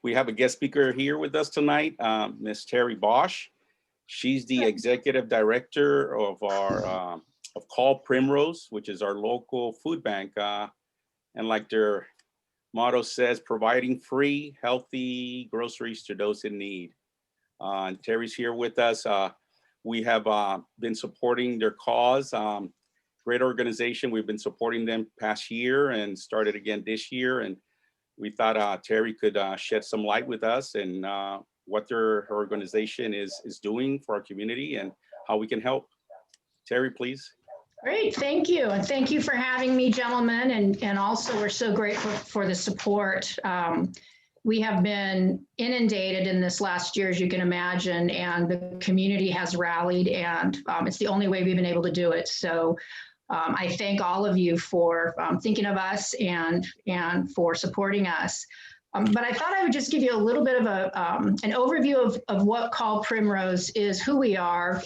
We have a guest speaker here with us tonight, Ms. Terri Boesch. She's the executive director of our of Call Primrose, which is our local food bank. And like their motto says, providing free, healthy groceries to those in need. And Terri's here with us. We have been supporting their cause. Great organization. We've been supporting them past year and started again this year. And we thought Terri could shed some light with us and what her organization is doing for our community and how we can help. Terri, please. Great, thank you. And thank you for having me, gentlemen. And also we're so grateful for the support. We have been inundated in this last year, as you can imagine, and the community has rallied, and it's the only way we've been able to do it. So I thank all of you for thinking of us and for supporting us. But I thought I would just give you a little bit of an overview of what Call Primrose is, who we are.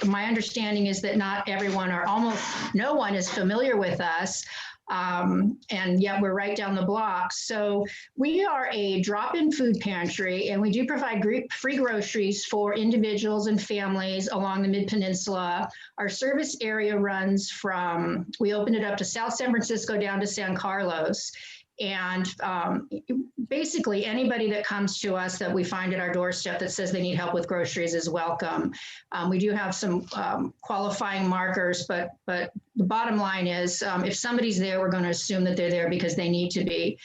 My understanding is that not everyone or almost no one is familiar with us. And yet we're right down the block. So we are a drop-in food pantry, and we do provide free groceries for individuals and families along the Mid-Peninsula. Our service area runs from, we opened it up to South San Francisco down to San Carlos. And basically anybody that comes to us that we find at our doorstep that says they need help with groceries is welcome. We do have some qualifying markers, but the bottom line is if somebody's there, we're going to assume that they're there because they need to be.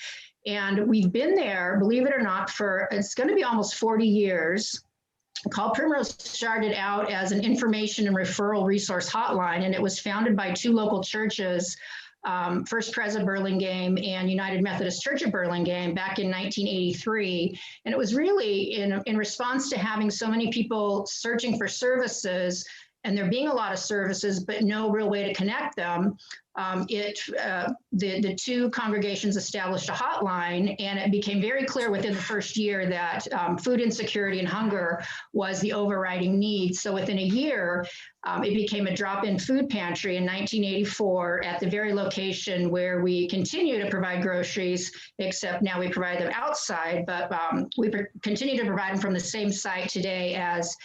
And we've been there, believe it or not, for it's going to be almost 40 years. Call Primrose started out as an information and referral resource hotline, and it was founded by two local churches, First Pres of Burlingame and United Methodist Church of Burlingame back in 1983. And it was really in response to having so many people searching for services and there being a lot of services, but no real way to connect them. The two congregations established a hotline, and it became very clear within the first year that food insecurity and hunger was the overriding need. So within a year, it became a drop-in food pantry in 1984 at the very location where we continue to provide groceries, except now we provide them outside, but we continue to provide them from the same site today as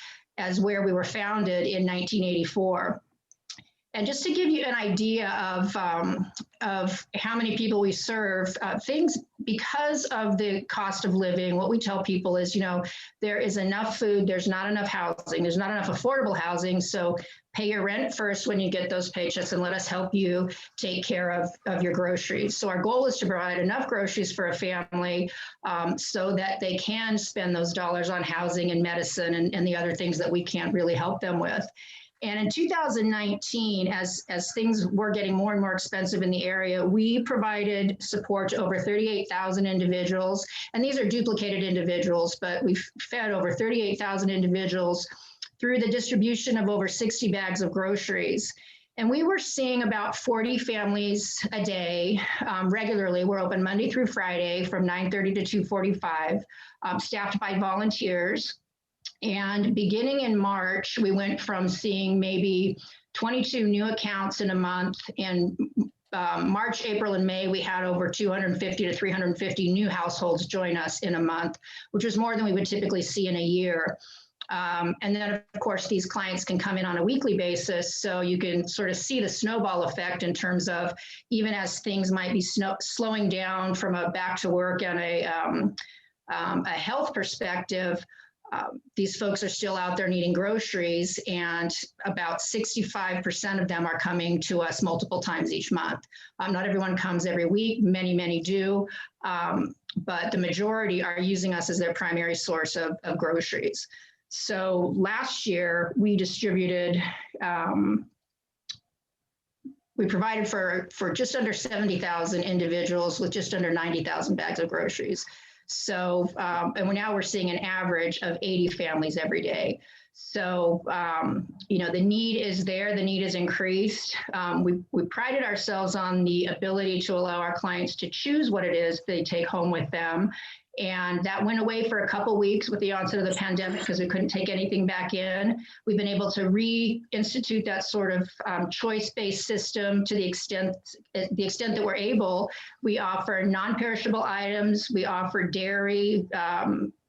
where we were founded in 1984. And just to give you an idea of how many people we serve, things, because of the cost of living, what we tell people is, there is enough food, there's not enough housing, there's not enough affordable housing, so pay your rent first when you get those paychecks and let us help you take care of your groceries. So our goal is to provide enough groceries for a family so that they can spend those dollars on housing and medicine and the other things that we can't really help them with. And in 2019, as things were getting more and more expensive in the area, we provided support to over 38,000 individuals. And these are duplicated individuals, but we've fed over 38,000 individuals through the distribution of over 60 bags of groceries. And we were seeing about 40 families a day regularly. We're open Monday through Friday from 9:30 to 2:45, staffed by volunteers. And beginning in March, we went from seeing maybe 22 new accounts in a month. In March, April, and May, we had over 250 to 350 new households join us in a month, which was more than we would typically see in a year. And then, of course, these clients can come in on a weekly basis. So you can sort of see the snowball effect in terms of even as things might be slowing down from a back to work and a health perspective, these folks are still out there needing groceries, and about 65% of them are coming to us multiple times each month. Not everyone comes every week, many do, but the majority are using us as their primary source of groceries. So last year we distributed, we provided for just under 70,000 individuals with just under 90,000 bags of groceries. So, and now we're seeing an average of 80 families every day. So, the need is there, the need is increased. We prided ourselves on the ability to allow our clients to choose what it is they take home with them. And that went away for a couple weeks with the onset of the pandemic because we couldn't take anything back in with the onset of the pandemic because we couldn't take anything back in. We've been able to reinstitute that sort of choice-based system to the extent that we're able. We offer non-perishable items. We offer dairy,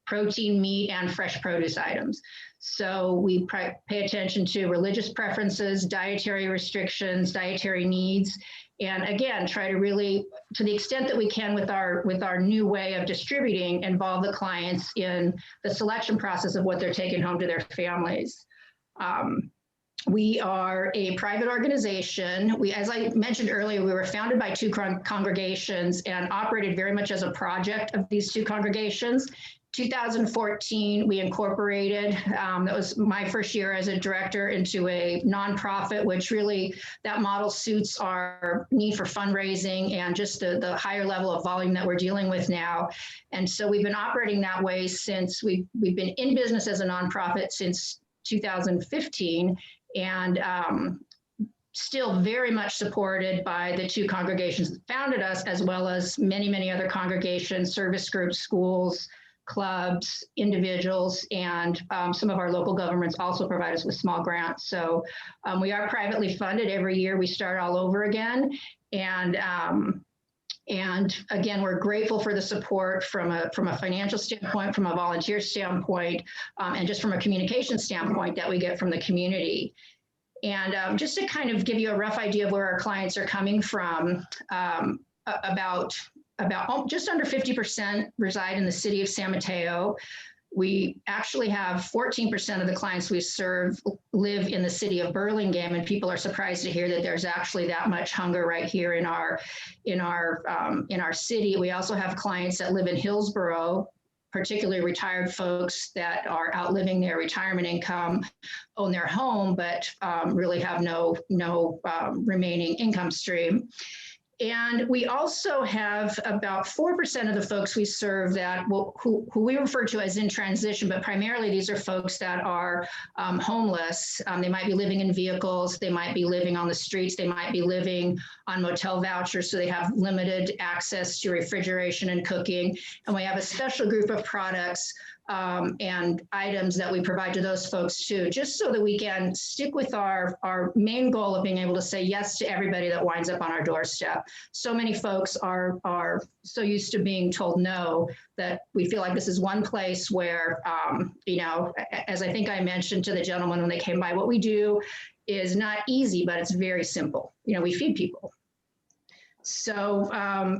protein, meat, and fresh produce items. So we pay attention to religious preferences, dietary restrictions, dietary needs, and again, try to really, to the extent that we can with our new way of distributing, involve the clients in the selection process of what they're taking home to their families. We are a private organization. As I mentioned earlier, we were founded by two congregations and operated very much as a project of these two congregations. 2014, we incorporated, that was my first year as a director, into a nonprofit, which really, that model suits our need for fundraising and just the higher level of volume that we're dealing with now. And so we've been operating that way since we've been in business as a nonprofit since 2015, and still very much supported by the two congregations that founded us, as well as many, many other congregations, service groups, schools, clubs, individuals, and some of our local governments also provide us with small grants. So we are privately funded. Every year we start all over again. And again, we're grateful for the support from a financial standpoint, from a volunteer standpoint, and just from a communication standpoint that we get from the community. And just to kind of give you a rough idea of where our clients are coming from, about just under 50% reside in the city of San Mateo. We actually have 14% of the clients we serve live in the city of Burlingame, and people are surprised to hear that there's actually that much hunger right here in our city. We also have clients that live in Hillsborough, particularly retired folks that are outliving their retirement income, own their home, but really have no remaining income stream. And we also have about 4% of the folks we serve that who we refer to as in transition, but primarily these are folks that are homeless. They might be living in vehicles, they might be living on the streets, they might be living on motel vouchers, so they have limited access to refrigeration and cooking. And we have a special group of products and items that we provide to those folks too, just so that we can stick with our main goal of being able to say yes to everybody that winds up on our doorstep. So many folks are so used to being told no that we feel like this is one place where, as I think I mentioned to the gentleman when they came by, what we do is not easy, but it's very simple. We feed people. So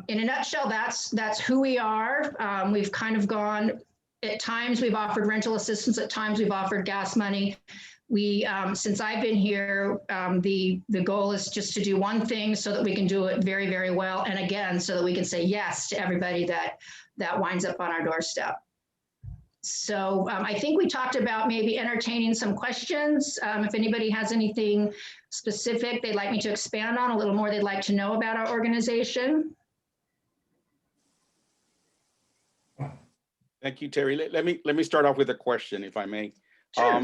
in a nutshell, that's who we are. We've kind of gone, at times we've offered rental assistance, at times we've offered gas money. We, since I've been here, the goal is just to do one thing so that we can do it very, very well. And again, so that we can say yes to everybody that winds up on our doorstep. So I think we talked about maybe entertaining some questions. If anybody has anything specific they'd like me to expand on, a little more they'd like to know about our organization. Thank you, Terri. Let me start off with a question, if I may. Sure.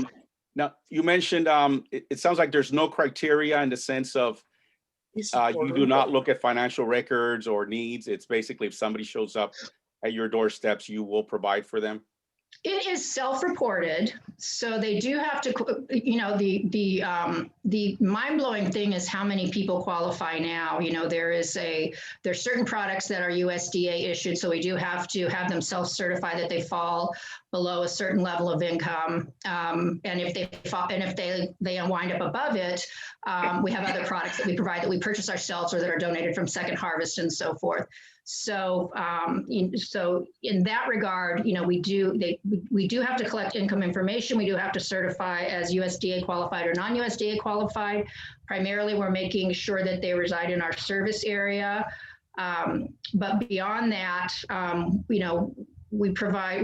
Now, you mentioned it sounds like there's no criteria in the sense of you do not look at financial records or needs. It's basically if somebody shows up at your doorsteps, you will provide for them. It is self-reported, so they do have to, the mind-blowing thing is how many people qualify now. There's certain products that are USDA issued, so we do have to have them self-certify that they fall below a certain level of income. And if they wind up above it, we have other products that we provide that we purchase ourselves or that are donated from Second Harvest and so forth. So, so in that regard, we do have to collect income information. We do have to certify as USDA qualified or non-USDA qualified. Primarily, we're making sure that they reside in our service area. But beyond that, we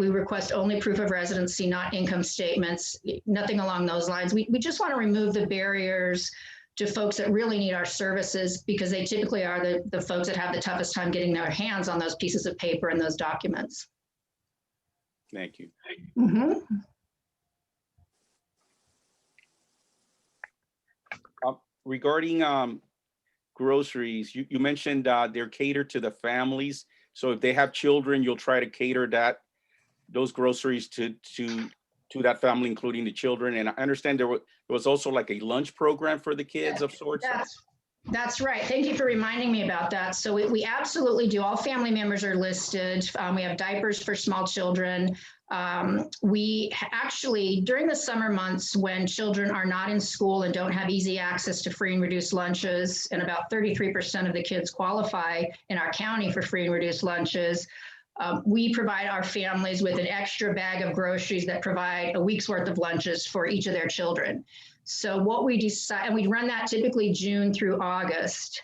request only proof of residency, not income statements, nothing along those lines. We just want to remove the barriers to folks that really need our services, because they typically are the folks that have the toughest time getting their hands on those pieces of paper and those documents. Thank you. Mm-hmm. Regarding groceries, you mentioned they're catered to the families. So if they have children, you'll try to cater those groceries to that family, including the children. And I understand there was also like a lunch program for the kids of sorts. That's right. Thank you for reminding me about that. So we absolutely do. All family members are listed. We have diapers for small children. We actually, during the summer months when children are not in school and don't have easy access to free and reduced lunches, and about 33% of the kids qualify in our county for free and reduced lunches, we provide our families with an extra bag of groceries that provide a week's worth of lunches for each of their children. So what we decide, and we run that typically June through August.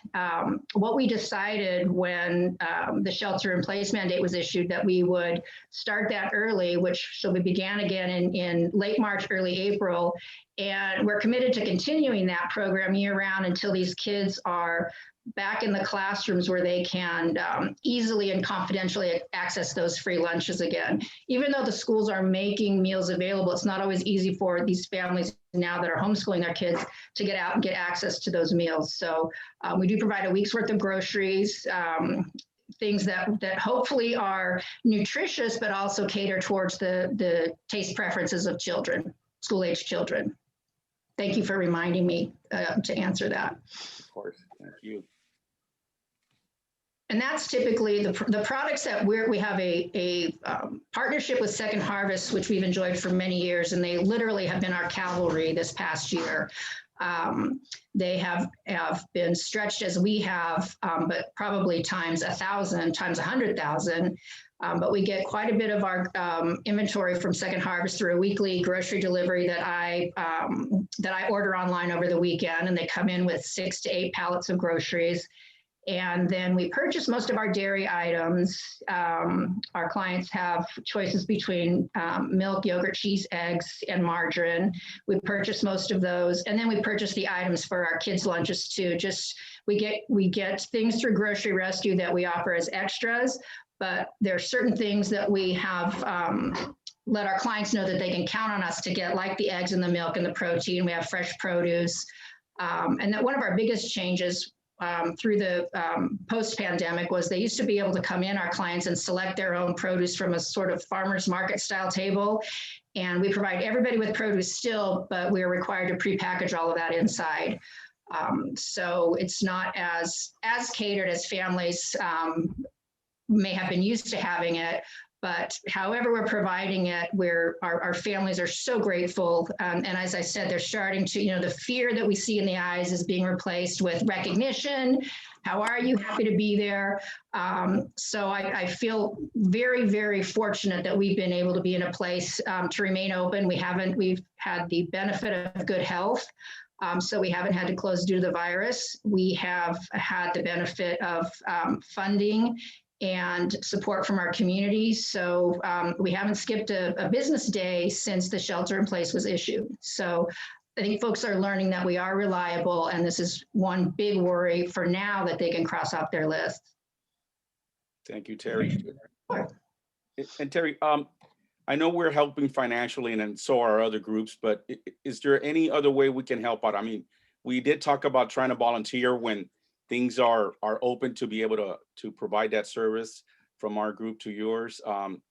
What we decided when the shelter in place mandate was issued, that we would start that early, which so we began again in late March, early April. And we're committed to continuing that program year round until these kids are back in the classrooms where they can easily and confidentially access those free lunches again. Even though the schools are making meals available, it's not always easy for these families now that are homeschooling their kids to get out and get access to those meals. So we do provide a week's worth of groceries, things that hopefully are nutritious, but also cater towards the taste preferences of children, school-age children. Thank you for reminding me to answer that. Of course, thank you. And that's typically the products that we have a partnership with Second Harvest, which we've enjoyed for many years, and they literally have been our cavalry this past year. They have been stretched as we have, but probably times 1,000, times 100,000. But we get quite a bit of our inventory from Second Harvest through a weekly grocery delivery that I order online over the weekend, and they come in with 6 to 8 pallets of groceries. And then we purchase most of our dairy items. Our clients have choices between milk, yogurt, cheese, eggs, and margarine. We purchase most of those. And then we purchase the items for our kids' lunches too. We get things through Grocery Rescue that we offer as extras, but there are certain things that we have let our clients know that they can count on us to get, like the eggs and the milk and the protein. We have fresh produce. And that one of our biggest changes through the post-pandemic was they used to be able to come in, our clients, and select their own produce from a sort of farmer's market style table. And we provide everybody with produce still, but we're required to prepackage all of that inside. So it's not as catered as families may have been used to having it. But however we're providing it, our families are so grateful. And as I said, they're starting to, the fear that we see in the eyes is being replaced with recognition. How are you? Happy to be there. So I feel very, very fortunate that we've been able to be in a place to remain open. We've had the benefit of good health. So we haven't had to close due to the virus. We have had the benefit of funding and support from our community. So we haven't skipped a business day since the shelter in place was issued. So I think folks are learning that we are reliable, and this is one big worry for now that they can cross off their list. Thank you, Terri. And Terri, I know we're helping financially, and so are other groups, but is there any other way we can help out? I mean, we did talk about trying to volunteer when things are open to be able to provide that service from our group to yours.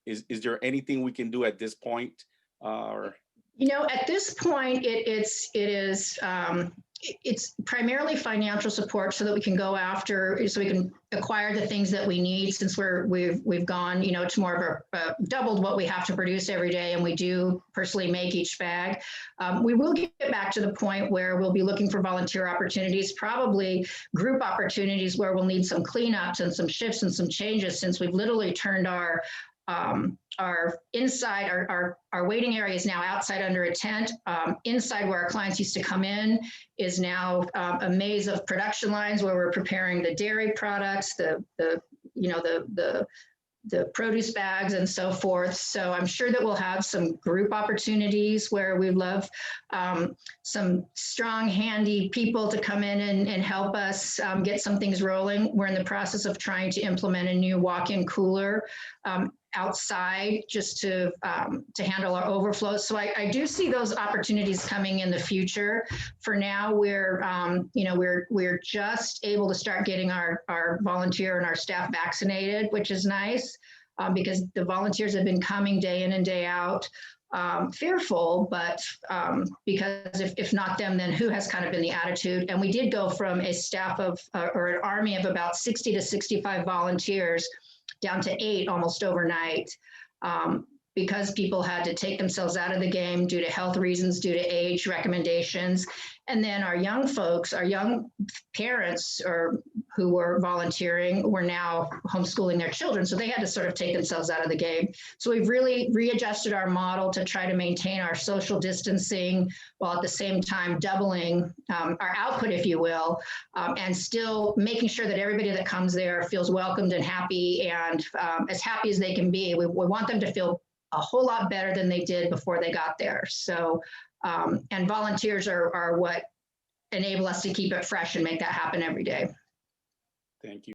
Is there anything we can do at this point? At this point, it's primarily financial support so that we can go after, so we can acquire the things that we need, since we've gone, to more of doubled what we have to produce every day, and we do personally make each bag. We will get back to the point where we'll be looking for volunteer opportunities, probably group opportunities where we'll need some cleanups and some shifts and some changes, since we've literally turned our inside, our waiting area is now outside under a tent. Inside where our clients used to come in is now a maze of production lines where we're preparing the dairy products, the produce bags and so forth. So I'm sure that we'll have some group opportunities where we'd love some strong, handy people to come in and help us get some things rolling. We're in the process of trying to implement a new walk-in cooler outside just to handle our overflow. So I do see those opportunities coming in the future. For now, we're just able to start getting our volunteer and our staff vaccinated, which is nice because the volunteers have been coming day in and day out. Fearful, but because if not them, then who has kind of been the attitude? And we did go from a staff of or an army of about 60 to 65 volunteers down to 8 almost overnight, because people had to take themselves out of the game due to health reasons, due to age recommendations. And then our young folks, our young parents who were volunteering were now homeschooling their children. So they had to sort of take themselves out of the game. So we've really readjusted our model to try to maintain our social distancing while at the same time doubling our output, if you will, and still making sure that everybody that comes there feels welcomed and happy and as happy as they can be. We want them to feel a whole lot better than they did before they got there. So, and volunteers are what enable us to keep it fresh and make that happen every day. Thank you.